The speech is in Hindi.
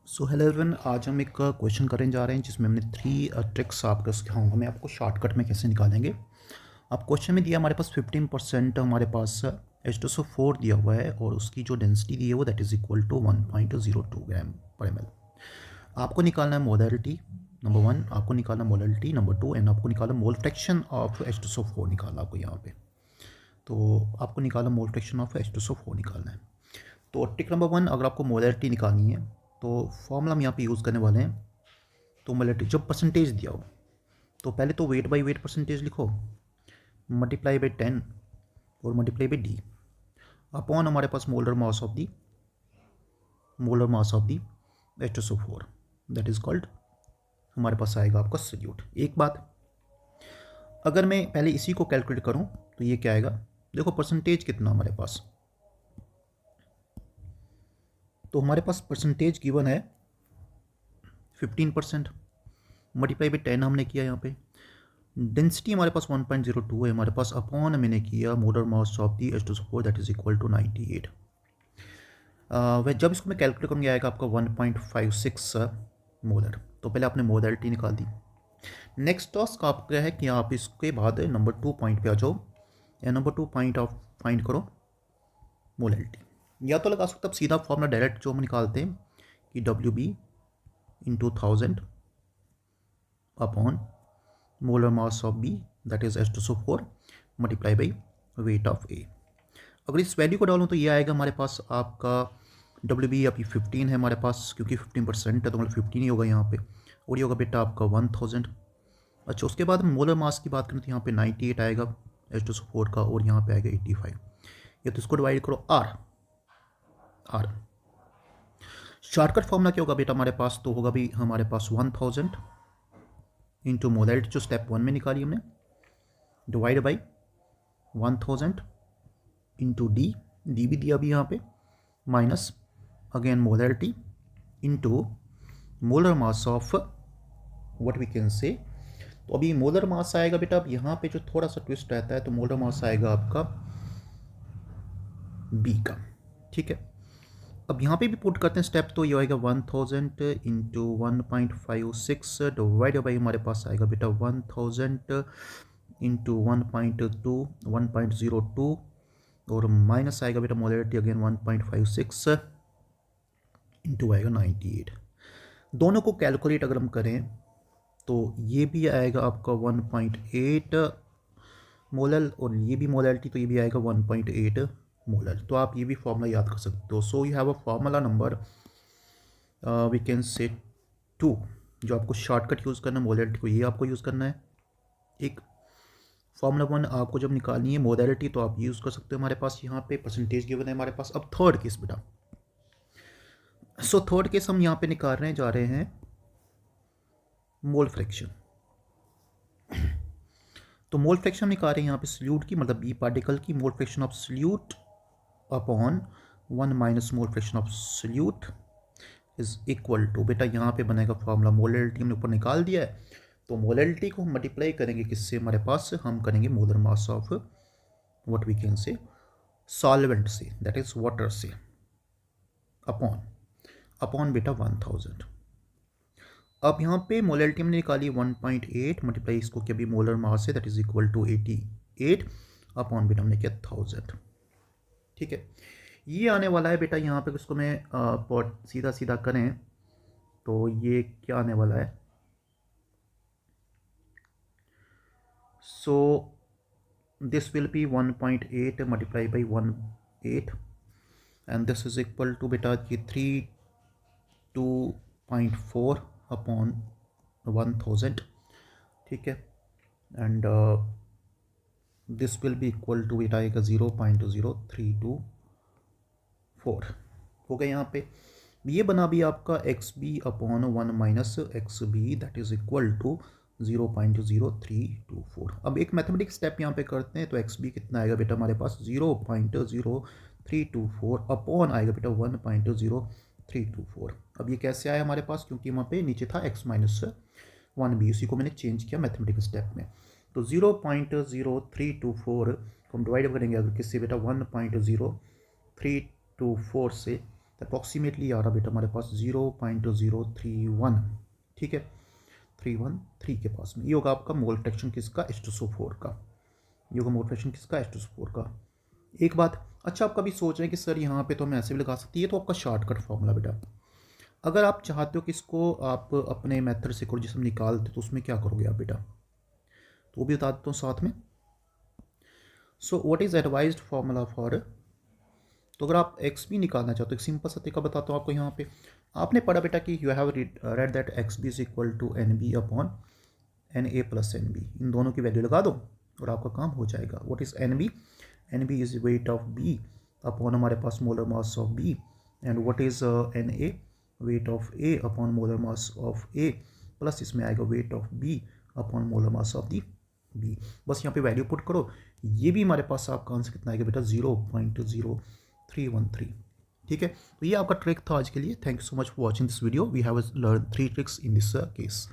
सो हेलो एवरीवन, आज हम एक क्वेश्चन करने जा रहे हैं जिसमें हमने थ्री ट्रिक्स आपको सिखाऊंगा मैं आपको शॉर्टकट में कैसे निकालेंगे। अब क्वेश्चन में दिया हमारे पास 15% हमारे पास H2SO4 दिया हुआ है और उसकी जो डेंसिटी दी है वो दैट इज़ इक्वल टू 1.02 ग्राम पर ml। आपको निकालना है मोलैरिटी नंबर वन, आपको निकालना मोलैरिटी नंबर टू एंड आपको निकालना मोल फ्रैक्शन ऑफ H2SO4 निकालना आपको यहाँ पे। तो आपको निकालना मोल फ्रैक्शन ऑफ H2SO4 निकालना है। तो ट्रिक नंबर वन, अगर आपको मोलैरिटी निकालनी है तो फॉर्मूला हम यहाँ पे यूज़ करने वाले हैं। तो मोलैरिटी जब परसेंटेज दिया हो तो पहले तो वेट बाई वेट परसेंटेज लिखो, मल्टीप्लाई बाई 10 और मल्टीप्लाई बाई डी अपॉन हमारे पास molar mass of the H2SO4 that is called हमारे पास आएगा आपका सल्यूट। एक बात, अगर मैं पहले इसी को कैलकुलेट करूं तो ये क्या आएगा, देखो परसेंटेज कितना हमारे पास, तो हमारे पास परसेंटेज गिवन है 15%, मल्टीप्लाई बाई 10 हमने किया यहाँ पे। डेंसिटी हमारे पास 1.02 है हमारे पास, अपॉन मैंने किया molar mass of the H2SO4 that is equal to 98। वह जब इसको मैं कैलकुलेट करूँगा आएगा आपका 1.56 मोलर। तो पहले आपने मोलैरिटी निकाल दी। नेक्स्ट टास्क आपका है कि आप इसके बाद नंबर 2 पॉइंट पे आ जाओ या नंबर 2 पॉइंट आप फाइंड करो मोलैरिटी। या तो लगा सकते आप सीधा फॉर्मूला डायरेक्ट जो हम निकालते हैं कि WB into 1000 upon molar mass of B that is H2SO4 multiply by weight of A। अगर इस वैल्यू को डालूँ तो ये आएगा हमारे पास आपका WB अभी 15 है हमारे पास, क्योंकि 15% है तो मतलब 15 ही होगा यहाँ पे, और ये होगा बेटा आपका 1000। अच्छा, उसके बाद हम मोलर मास की बात करें तो यहाँ पे 98 आएगा H2SO4 का और यहाँ पे आएगा 85। या तो इसको डिवाइड करो R। शॉर्टकट फॉर्मूला क्या होगा बेटा हमारे पास, तो होगा भी हमारे पास 1000 इंटू मोलैरिटी जो स्टेप 1 में निकाली हमने, डिवाइड बाई 1000 इंटू डी भी दिया अभी यहाँ पे, minus again molarity into molar mass of what we can say. तो अभी मोलर मास आएगा बेटा, अब यहाँ पे जो थोड़ा सा ट्विस्ट रहता है, तो मोलर मास आएगा आपका बी का, ठीक है। अब यहाँ पे भी पुट करते हैं स्टेप, तो ये आएगा 1000 इंटू 1.56 डिवाइड बाई हमारे पास आएगा बेटा 1000 इंटू 1.02 और माइनस आएगा बेटा मोलैरिटी अगेन 1.56 इंटू आएगा 98। दोनों को कैलकुलेट अगर हम करें तो ये भी आएगा आपका 1.8 मोलर और ये भी मोलैरिटी, तो ये भी आएगा 1.8 मोलर। तो आप ये भी फॉर्मूला याद कर सकते हो। So you have a formula number we can say 2, जो आपको शॉर्टकट यूज़ करना है मोलैरिटी को, ये आपको यूज़ करना है। एक फॉर्मूला 1 आपको जब निकालनी है मोलैरिटी तो आप यूज़ कर सकते हो, हमारे पास यहाँ पे परसेंटेज गिवन है हमारे पास। अब थर्ड केस बेटा, सो थर्ड केस हम यहाँ पे निकालने जा रहे हैं मोल फ्रैक्शन। तो मोल फ्रैक्शन निकाल रहे हैं यहाँ पे सल्यूट की, मतलब बी पार्टिकल की, mole fraction of solute upon 1 minus mole fraction of solute is equal to, बेटा यहाँ पे बनेगा फॉर्मूला, मोलैरिटी हमने ऊपर निकाल दिया है, तो मोलैरिटी को हम मल्टीप्लाई करेंगे किससे, हमारे पास हम करेंगे molar mass of what we can say solvent से, दैट इज वाटर से, अपॉन बेटा 1000। अब यहाँ पे मोलैरिटी हमने निकाली 1.8 मल्टीप्लाई इसको क्या भी मोलर मास है दैट इज इक्वल टू 88 अपॉन बेटा हमने किया 1000, ठीक है। ये आने वाला है बेटा यहाँ पे, इसको मैं सीधा सीधा करें तो ये क्या आने वाला है, so this will be 1.8 multiply by 18 and this is equal to बेटा ये 32.4 अपॉन 1000, ठीक है। And this will be equal to बेटा आएगा 0.0324 हो गया यहाँ पे। ये बना भी आपका X B upon 1 minus X B that is equal to 0.0324। अब एक मैथमेटिक्स स्टेप यहाँ पे करते हैं, तो एक्स बी कितना आएगा बेटा हमारे पास 0.0324 अपॉन आएगा बेटा 1.0324। अब ये कैसे आया हमारे पास, क्योंकि वहाँ पे नीचे था x माइनस 1b, उसी को मैंने चेंज किया मैथमेटिकल स्टेप में। तो 0.0324 को हम डिवाइड करेंगे अगर किससे बेटा 1.0324 से, तो अप्रॉक्सीमेटली आ रहा बेटा हमारे पास 0.031, ठीक है, 313 के पास में। ये होगा आपका मोल फ्रैक्शन किसका, H2SO4 का। ये होगा मोल फ्रैक्शन किसका, H2SO4 का। एक बात, अच्छा आप कभी सोच रहे हैं कि सर यहाँ पे तो हम ऐसे भी लगा सकते हैं, ये तो आपका शॉर्टकट फॉर्मूला बेटा। अगर आप चाहते हो कि इसको आप अपने मेथड से करो जिसमें निकालते, तो उसमें क्या करोगे आप बेटा, तो वो भी बता देता हूँ साथ में। So what is advised formula for, तो अगर आप एक्स भी निकालना चाहते हो, एक सिंपल सा तरीका बताता हूँ आपको। यहाँ पे आपने पढ़ा बेटा कि you have read that X B is equal to N B upon N A plus N B. इन दोनों की वैल्यू लगा दो और आपका काम हो जाएगा। What is N B, N B is weight of B upon हमारे पास molar mass of B, and what is N A, weight of A upon molar mass of A, plus इसमें आएगा weight of B upon molar mass of the B. बस यहाँ पे वैल्यू पुट करो, ये भी हमारे पास आपका आंसर कितना आएगा बेटा, 0.0313। ठीक है, तो ये आपका ट्रिक था आज के लिए। Thank you so much for watching this video. We have learn 3 tricks in this case.